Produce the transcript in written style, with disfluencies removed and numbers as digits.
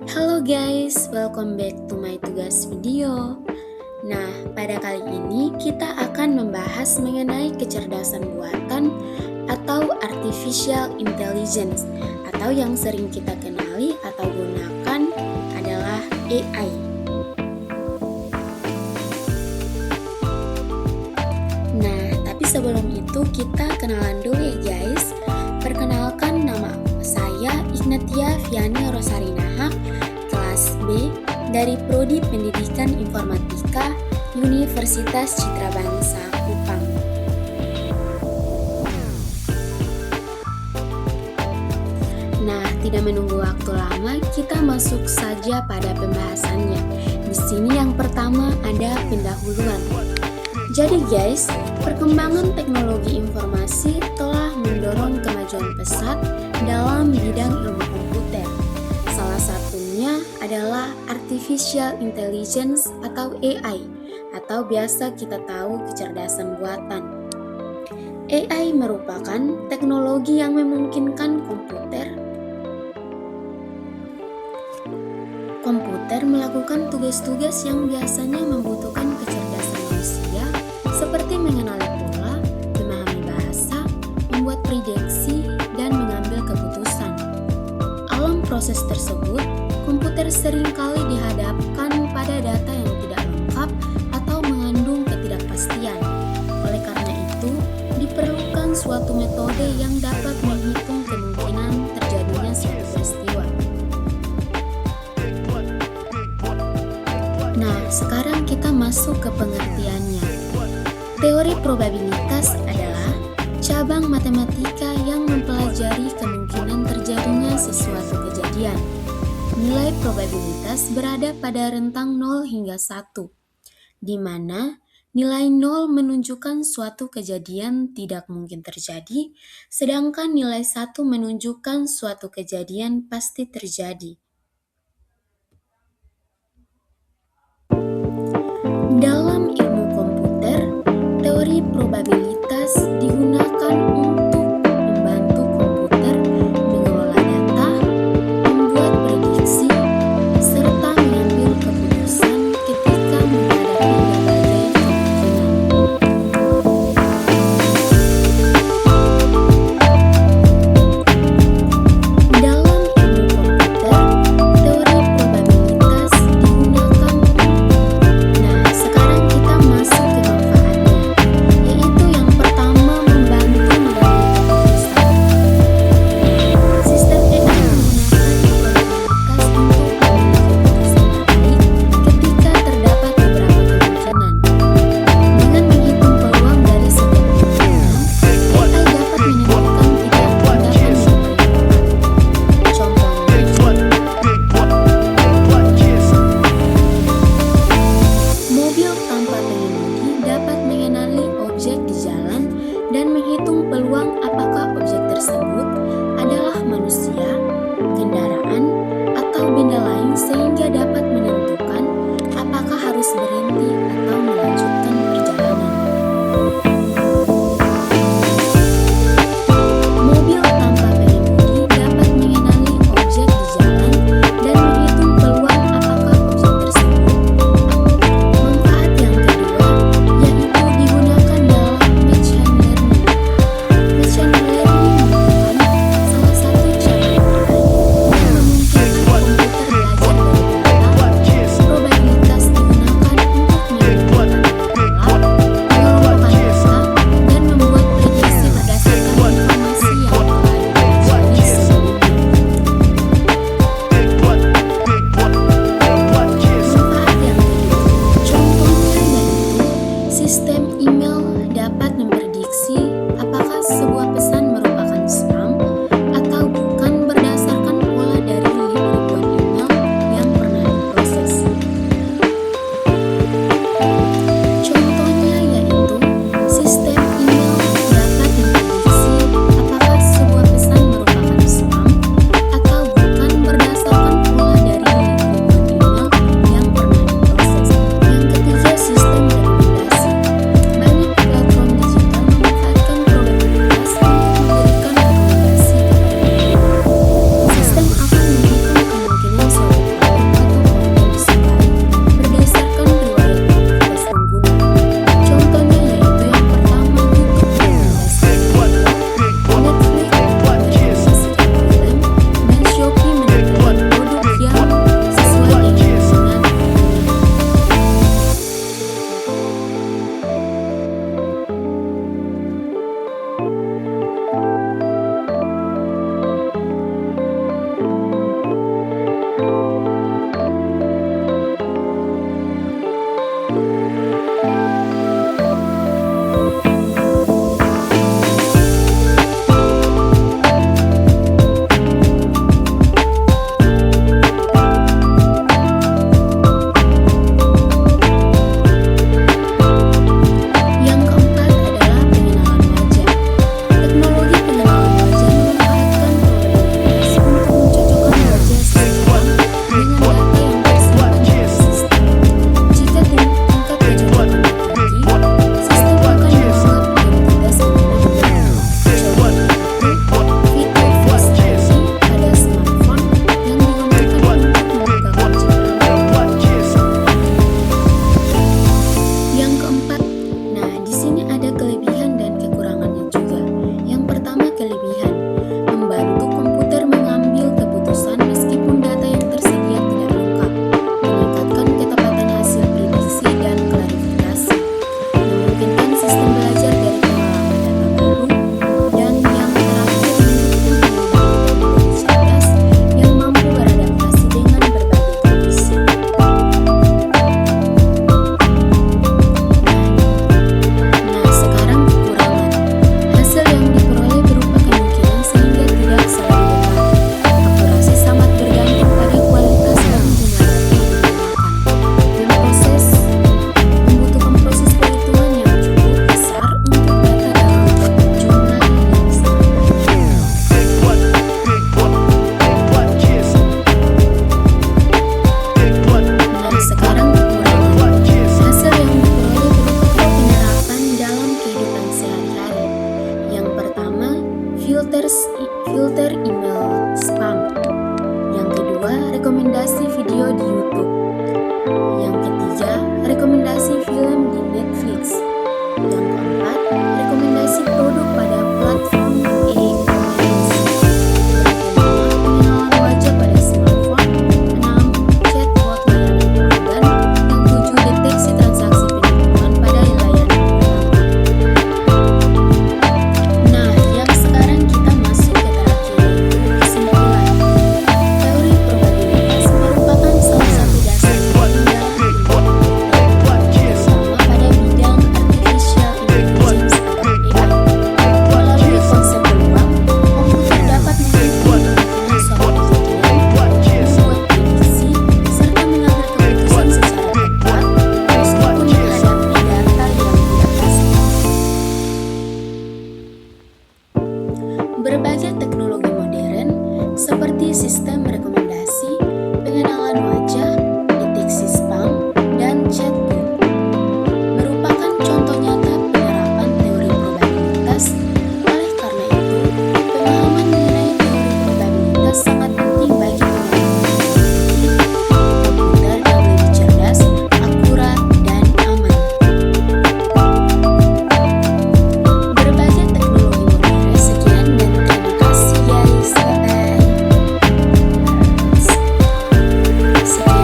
Halo guys, welcome back to my tugas video. Nah, pada kali ini kita akan membahas mengenai kecerdasan buatan atau artificial intelligence atau yang sering kita kenali atau gunakan adalah AI. Nah, tapi sebelum itu kita kenalan dulu ya guys. Perkenalkan, nama saya Ignatia Viani Rosarinaha, kelas B dari Prodi Pendidikan Informatika Universitas Citra Bangsa, Kupang. Nah, tidak menunggu waktu lama, kita masuk saja pada pembahasannya. Di sini yang pertama ada pendahuluan. Jadi guys, perkembangan teknologi informasi telah mendorong kemajuan pesat dalam bidang ilmu komputer. Salah satunya adalah Artificial Intelligence atau AI, atau biasa kita tahu kecerdasan buatan. AI merupakan teknologi yang memungkinkan komputer melakukan tugas-tugas yang biasanya membutuhkan kecerdasan manusia, seperti mengenali pola, memahami bahasa, membuat prediksi, dan mengambil keputusan. Dalam proses tersebut, komputer seringkali dihadapkan pada data yang tidak lengkap atau mengandung ketidakpastian. Oleh karena itu, diperlukan suatu metode yang dapat menghitung kemungkinan terjadinya suatu peristiwa. Nah, sekarang kita masuk ke pengertiannya. Teori probabilitas adalah cabang matematika yang mempelajari kemungkinan terjadinya sesuatu kejadian. Nilai probabilitas berada pada rentang 0 hingga 1, di mana nilai 0 menunjukkan suatu kejadian tidak mungkin terjadi, sedangkan nilai 1 menunjukkan suatu kejadian pasti terjadi. Dalam ilmu komputer, teori probabilitas digunakan untuk membantu komputer mengelola data, membuat prediksi, serta mengambil keputusan ketika menghadapi berbagai kemungkinan. Dalam ilmu komputer, rekomendasi video di YouTube.